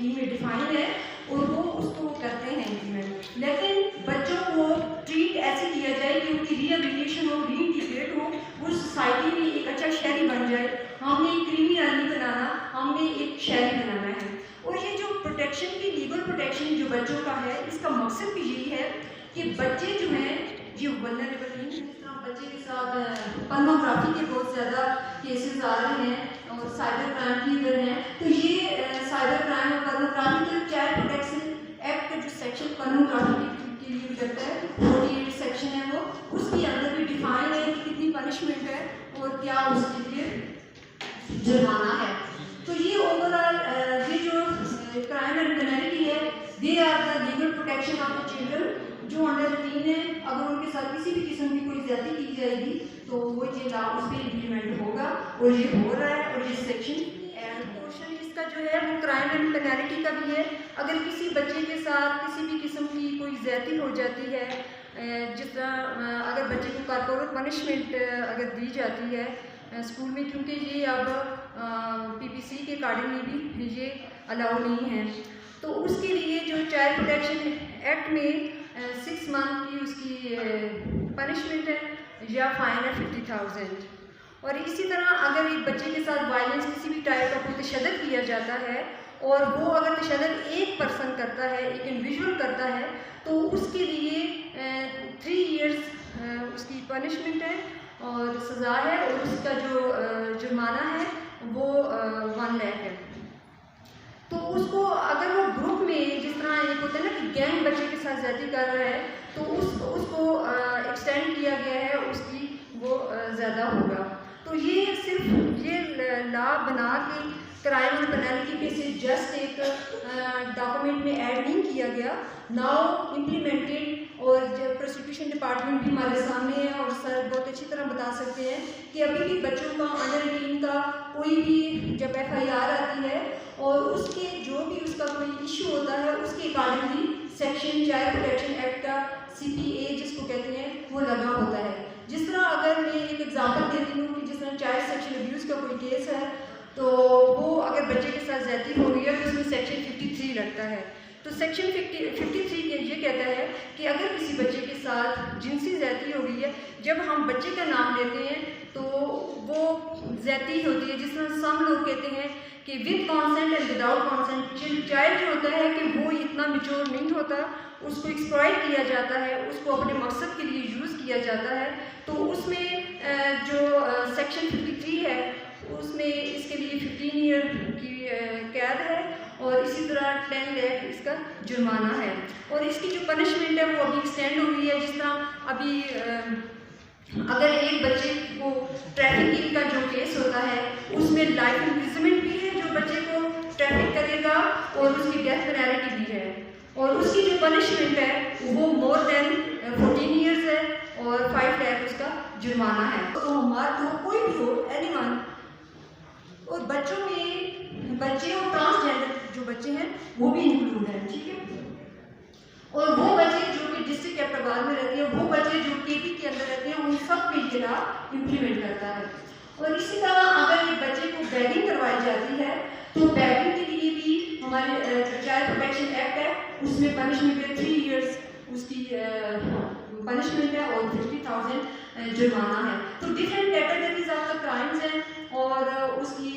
ई में डिफाइन है और वो उसको करते हैं इम्प्लीमेंट। लेकिन बच्चों को ट्रीट ऐसे किया जाए कि उनकी रिहेबिलिटेशन हो, रीइंटीग्रेट हो, वो सोसाइटी में एक अच्छा शहरी बन जाए। हमने एक क्रिमिनल नहीं बनाना, हमने एक शहरी बनाना है। और ये जो प्रोटेक्शन की लीगल प्रोटेक्शन जो बच्चों का है, इसका मकसद भी यही है कि बच्चे जो हैं ये वल्नरेबल नहीं है। जिस तरह बच्चे के साथ पोर्नोग्राफी के बहुत ज़्यादा केसेस आ रहे हैं और साइबर क्राइम की इधर हैं, तो ये साइबर क्राइम और पोर्नोग्राफी के चाइल्ड प्रोटेक्शन एक्ट का जो सेक्शन पोर्नोग्राफी के लिए करता है 48 सेक्शन है, वो उसके अंदर भी डिफाइन है कि कितनी पनिशमेंट है और क्या उसके लिए जुर्माना है। तो ये ओवरऑल ये जो क्राइम एंड पेनल्टी है, they are the legal protection of the children जो अंडर 18 है। अगर उनके साथ किसी भी किस्म की कोई ज्यादती की जाएगी तो वो ये लॉ उस पर इम्प्लीमेंट होगा और ये हो रहा है। और ये सेक्शन एंड पोर्शन इसका जो है वो क्राइम एंड पेनल्टी का भी है। अगर किसी बच्चे के साथ किसी भी किस्म की कोई ज्यादती हो जाती है, जिस तरह अगर बच्चे को कॉर्पोरल पनिशमेंट अगर दी जाती है स्कूल में, क्योंकि ये अब पीपीसी के अकॉर्डिंगली भी ये अलाउ नहीं है, तो उसके लिए जो चाइल्ड प्रोटेक्शन एक्ट में 6 मंथ की उसकी पनिशमेंट है या फाइन है 50,000। और इसी तरह अगर एक बच्चे के साथ वायलेंस किसी भी टाइप का कोई तशद्दुद किया जाता है और वो अगर तशद्दुद एक पर्सन करता है, एक इंडिविजुअल करता है, तो उसके लिए 3 इयर्स उसकी पनिशमेंट है और सज़ा है और उसका जो जुर्माना है वो 1 लाख है। तो उसको अगर वो ग्रुप में जिस तरह एक होता है ना कि गैंग बच्चे के साथ ज्यादती कर रहा है, तो उसको एक्सटेंड किया गया है, उसकी वो ज़्यादा होगा। तो ये सिर्फ ये लॉ बना के क्राइम और पेनल्टी पे से जस्ट एक डॉक्यूमेंट में ऐड नहीं किया गया, नाउ इम्प्लीमेंटेड। और जब प्रोसिक्यूशन डिपार्टमेंट भी हमारे सामने है और सर बहुत अच्छी तरह बता सकते हैं कि अभी भी बच्चों का अंडर 18 का कोई भी जब FIR आती है और उसके जो भी उसका कोई इशू होता है उसके accordingly section child protection act का CPA जिसको कहते हैं वो लगा होता है। जिस तरह अगर मैं एक एग्जाम्पल देती हूँ कि जिस तरह चाइल्ड सेक्शुअल अब्यूज़ का कोई केस है, तो वो अगर बच्चे के साथ ज्यादती हो गई है तो उसमें सेक्शन 53 लगता है। तो सेक्शन 53 के ये कहता है कि अगर किसी बच्चे के साथ जिनसी ज्यादती हो गई है, जब हम बच्चे का नाम लेते हैं तो वो ज्यादती होती है। जिस तरह सम लोग कहते हैं कि with consent and without consent. Child जो होता है कि वो इतना मेच्योर नहीं होता, उसको एक्सप्लॉइट किया जाता है, उसको अपने मकसद के लिए यूज़ किया जाता है। तो उसमें जो सेक्शन 53 है उसमें इसके लिए 15 ईयर की कैद है और इसी तरह 10 लाख इसका जुर्माना है। और इसकी जो पनिशमेंट है वो अभी एक्सटेंड हुई है। जिस तरह अभी अगर एक बच्चे को ट्रैफिकिंग का जो केस होता है उसमें लाइफ इम्प्रिजनमेंट भी है जो बच्चे को ट्रैफिक करेगा और उसकी डेथ पेनल्टी भी है और उसकी जो पनिशमेंट है वो मोर देन 14 ईयर्स है और 5 लाख उसका जुर्माना है। तो हमारा तो कोई भी हो एनीवन, और बच्चों में बच्चे और ट्रांसजेंडर जो बच्चे हैं वो भी इंक्लूड हैं, ठीक है। और वो बच्चे जो कि डिस्ट्रिक्ट कैपिटल में रहते हैं, वो बच्चे जो KP के अंदर रहते हैं, उन सब पे ये लॉ इम्प्लीमेंट करता है। और इसी तरह अगर ये बच्चे को बैगिंग करवाई जाती है तो बैगिंग के लिए भी हमारे चाइल्ड प्रोटेक्शन एक्ट है, उसमें पनिशमेंट है 3 इयर्स उसकी पनिशमेंट है और 50,000 जुर्माना है। तो different categories of the crimes हैं और उसकी